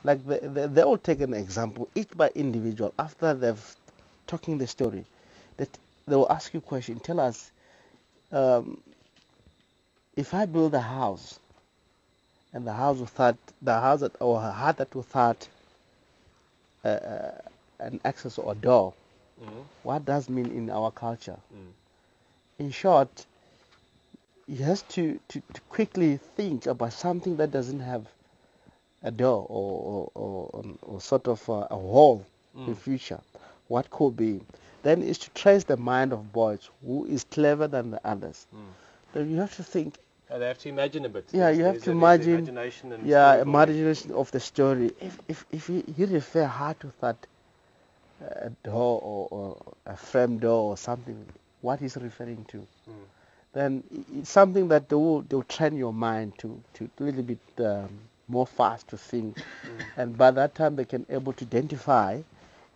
Like they all take an example, each by individual. After they've talking the story, that they will ask you a question. Tell us, um, if I build a house and the house that or a heart that without an access or door, Mm. what does mean in our culture? Mm. In short, you have to quickly think about something that doesn't have a door or sort of a hole in Mm. future. What could be? Then is to trace the mind of boys who is clever than the others. Mm. Then you have to think. They have to imagine a bit. Yeah, you have to There's the imagine. imagination and Yeah, storyboarding. imagination of the story. If you refer hard to that door or a frame door or something, what he's referring to, Mm. then it's something that they will train your mind to a little bit more fast to think, and by that time they can able to identify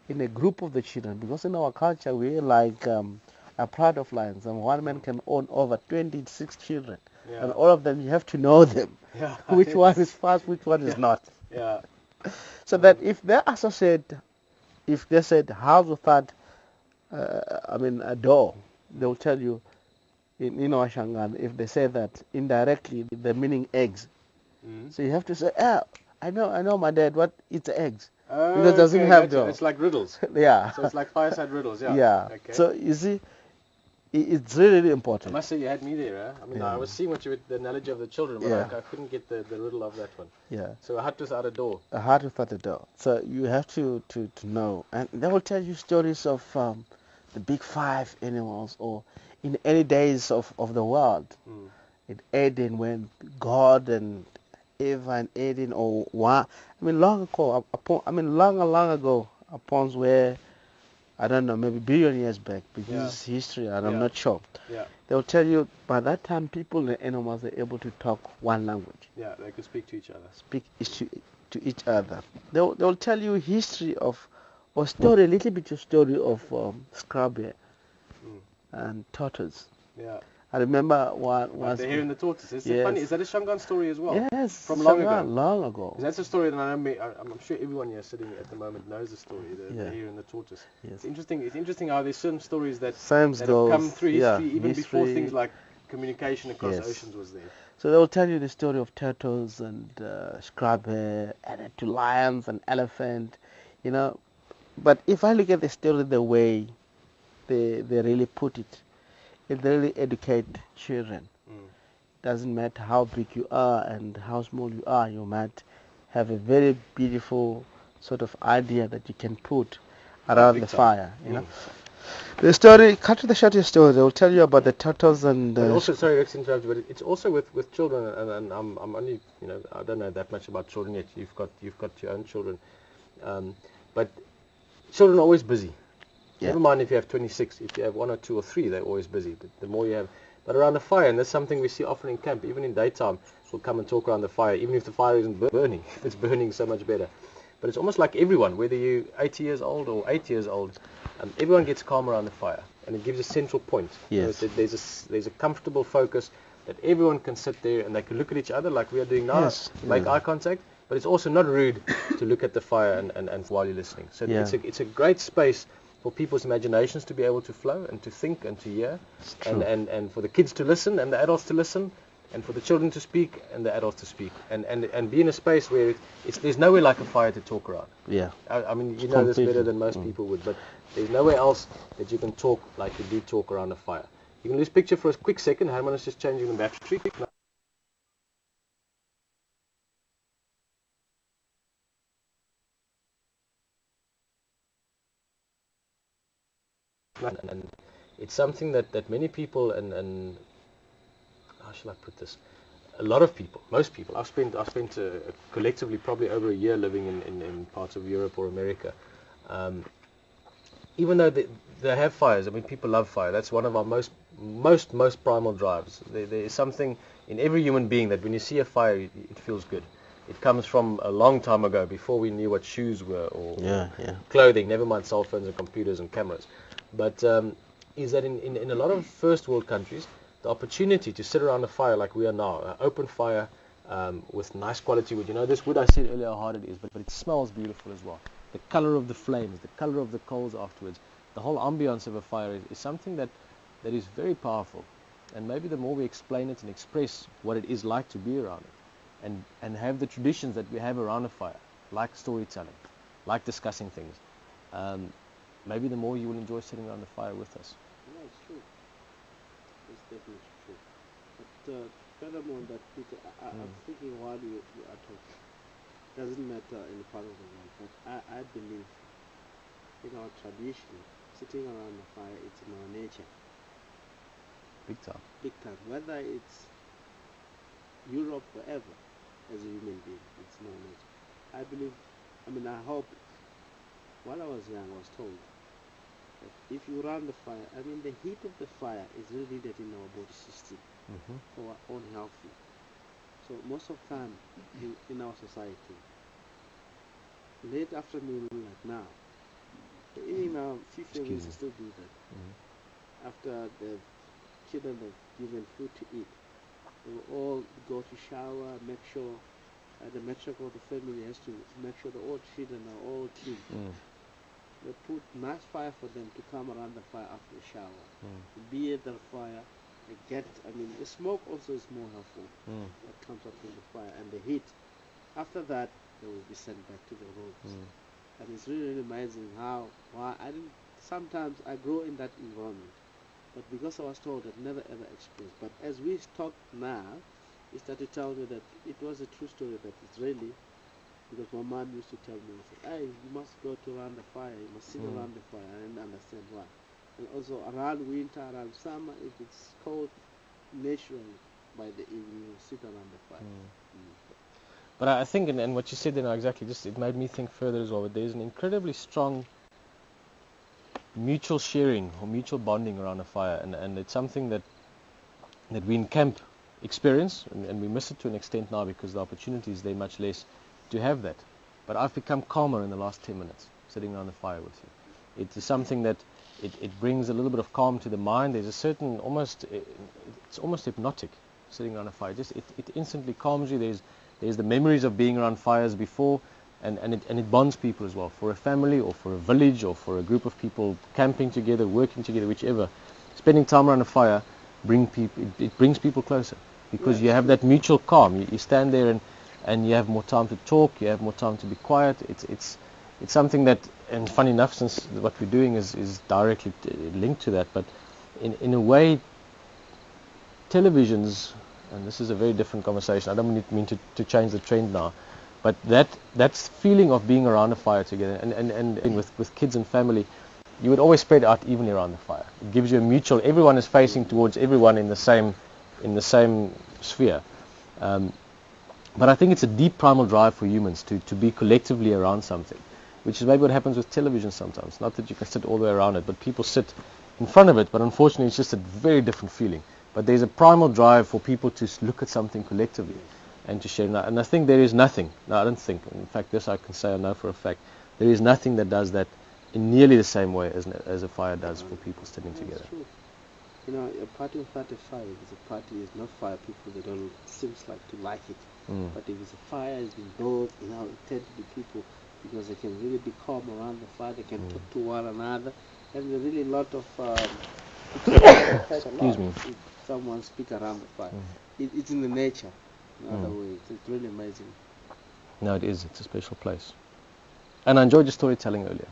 in a group of the children, because in our culture we like are proud of lions, and one man can own over 26 children, and Yeah. all of them you have to know them, Yeah. which one is fast, which one is Yeah. not, Yeah. so that if they associate, if they said house without a door, they'll tell you in our Shangan, if they say that indirectly, the meaning eggs. Mm. So you have to say, I know, my dad, what it's eggs. Oh, Because it doesn't okay, have gotcha. door. It's like riddles. Yeah. So it's like fireside riddles, yeah. Yeah. Okay. So you see, it's really I important. must say you had me there, huh? I mean, Yeah. I was seeing what you the analogy of the children, but Yeah. I couldn't get the riddle of that one. Yeah. So a hut without a door. A heart without a door. So you have to know. And they will tell you stories of the big five animals, or in the early days of the world. Mm. In Eden, when God and Eva and Eden, or one, long ago, long ago, upon where, I don't know, maybe billion years back, but Yeah. this is history and I'm Yeah. not sure. Yeah. They'll tell you by that time people and animals are able to talk one language, Yeah, they could speak to each other. speak to each other. They'll tell you history of, or story, a little bit of story of Scrabble Mm. and tortoise. Yeah. I remember one About was, the hare and the tortoise. Is it yes, funny? Is that a Shangan story as well? yes, From long Shanghai, ago? long ago. 'Cause that's a story that I'm sure everyone here sitting at the moment knows the story, the Yeah. hare and the tortoise. Yes. It's interesting. It's interesting how there's certain stories that Same have goes, come through history, even before history. things like communication across Yes. oceans was there. So they will tell you the story of turtles and Scrabble, and to lions and elephant, you know. But if I look at the story the way they really put it, it really educate children. Mm. Doesn't matter how big you are and how small you are, you might have a very beautiful sort of idea that you can put around big the time. fire, you know. The story, cut to the shortest story, they will tell you about the turtles and... But also, sorry to interrupt you, but it's also with children, and I'm only, I don't know that much about children yet. You've got your own children, but children are always busy. Yeah. Never mind if you have 26, if you have one or two or three, they're always busy. But the more you have, but around the fire, and that's something we see often in camp, even in daytime, we'll come and talk around the fire, even if the fire isn't burning. If it's burning, so much better. But it's almost like everyone, whether you're 80 years old or 8 years old, everyone gets calm around the fire, and it gives a central point. Yes. There's a comfortable focus that everyone can sit there and they can look at each other like we are doing now, Yes. make Yeah. eye contact. But it's also not rude to look at the fire and while you're listening. So Yeah. it's a great space for people's imaginations to be able to flow and to think and to hear, It's true. and for the kids to listen and the adults to listen, and for the children to speak and the adults to speak, and be in a space where there's nowhere like a fire to talk around. Yeah. I mean, you know this better than most people would, but there's nowhere else that you can talk like you do talk around a fire. You can lose picture for a quick second. Herman is just changing the battery. And it's something that many people and how shall I put this? A lot of people, most people. I've spent collectively probably over a year living in parts of Europe or America. Even though they have fires, I mean, people love fire. That's one of our most primal drives. There is something in every human being that when you see a fire, it feels good. It comes from a long time ago, before we knew what shoes were or clothing, never mind cell phones and computers and cameras. But is that in a lot of first world countries, the opportunity to sit around a fire like we are now, open fire, with nice quality wood. You know, this wood I said earlier how hard it is, but it smells beautiful as well. The color of the flames, the color of the coals afterwards, the whole ambience of a fire is something that is very powerful. And maybe the more we explain it and express what it is like to be around it, and have the traditions that we have around a fire, like storytelling, like discussing things, maybe the more you will enjoy sitting around the fire with us. Yeah, it's true. It's definitely true. But furthermore, that Peter, I'm thinking while you are talking, doesn't matter in the part of the world, but I believe in our tradition, sitting around the fire, it's in our nature. Big time. Big time. Whether it's Europe, wherever, as a human being, it's in our nature. I believe, I hope, while I was young, I was told that if you run the fire, the heat of the fire is really needed in our body system for our own health. So most of the time in our society, late afternoon, like now, even now, FIFA we still do that. After the children have given food to eat, they will all go to shower, make sure the matriarch of the family has to make sure the all children are all clean. They put nice fire for them to come around the fire after the shower, be at the fire. The smoke also is more helpful that comes up from the fire, and the heat. After that, they will be sent back to the rooms. And it's really, really amazing sometimes I grow in that environment, but because I was told I'd never ever experienced. But as we talk now, he started telling me that it was a true story, that it's really, because my mom used to tell me, hey, you must go to around the fire, you must sit around the fire. I didn't understand why. And also around winter, around summer, if it's cold, naturally by the evening you sit around the fire. But I think, and what you said there now exactly, it made me think further as well, but there's an incredibly strong mutual sharing or mutual bonding around a fire, and it's something that we in camp experience, and we miss it to an extent now because the opportunity is there much less to have that. But I've become calmer in the last 10 minutes sitting around the fire with you. It is something that it brings a little bit of calm to the mind. There's a certain it's almost hypnotic sitting around a fire. It instantly calms you. There's the memories of being around fires before, and it bonds people as well. For a family or for a village or for a group of people camping together, working together, whichever, spending time around a fire it brings people closer, because you have that mutual calm. You stand there and you have more time to talk, you have more time to be quiet. It's something that, and funny enough, since what we're doing is directly linked to that, but in a way, televisions, and this is a very different conversation, I don't mean to change the trend now, but that feeling of being around a fire together and with kids and family, you would always spread out evenly around the fire. It gives you a mutual, everyone is facing towards everyone in the same sphere. But I think it's a deep primal drive for humans to be collectively around something, which is maybe what happens with television sometimes. Not that you can sit all the way around it, but people sit in front of it, but unfortunately it's just a very different feeling. But there's a primal drive for people to look at something collectively and to share. And I think there is nothing, no, I don't think, in fact this I can say I know for a fact, there is nothing that does that in nearly the same way as a fire does for people sitting together. True. A party without a fire is a party, is not fire. People, they don't seems like to like it. But if it's a fire, it's been built, it tend to be people, because they can really be calm around the fire, they can talk to one another, and there's really a lot of Excuse me. If someone speak around the fire. It's in the nature, in other ways. It's really amazing. No, it is. It's a special place. And I enjoyed your storytelling earlier.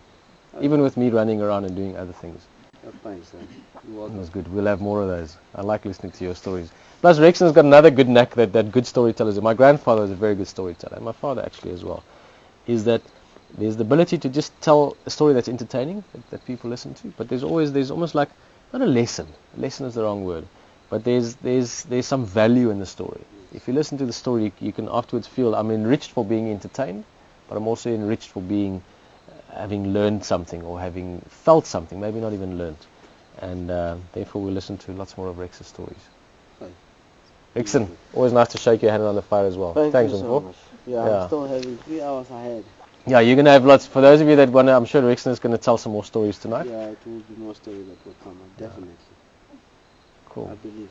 Even with me running around and doing other things. Thanks, sir. You're It welcome. was good. We'll have more of those. I like listening to your stories. Plus, Rexon's got another good knack that good storytellers. My grandfather was a very good storyteller, and my father actually as well. Is that there's the ability to just tell a story that's entertaining, that people listen to, but there's almost like, not a lesson. A lesson is the wrong word, but there's some value in the story. If you listen to the story, you can afterwards feel, I'm enriched for being entertained, but I'm also enriched for having learned something or having felt something, maybe not even learned. And therefore we'll listen to lots more of Rex's stories. Rexon, always nice to shake your hand on the fire as well. Thanks you so much. Yeah, I'm still having 3 hours ahead. Yeah, you're going to have lots. For those of you that want to, I'm sure Rexon is going to tell some more stories tonight. Yeah, it will be more stories that will come up, definitely. Cool. I believe.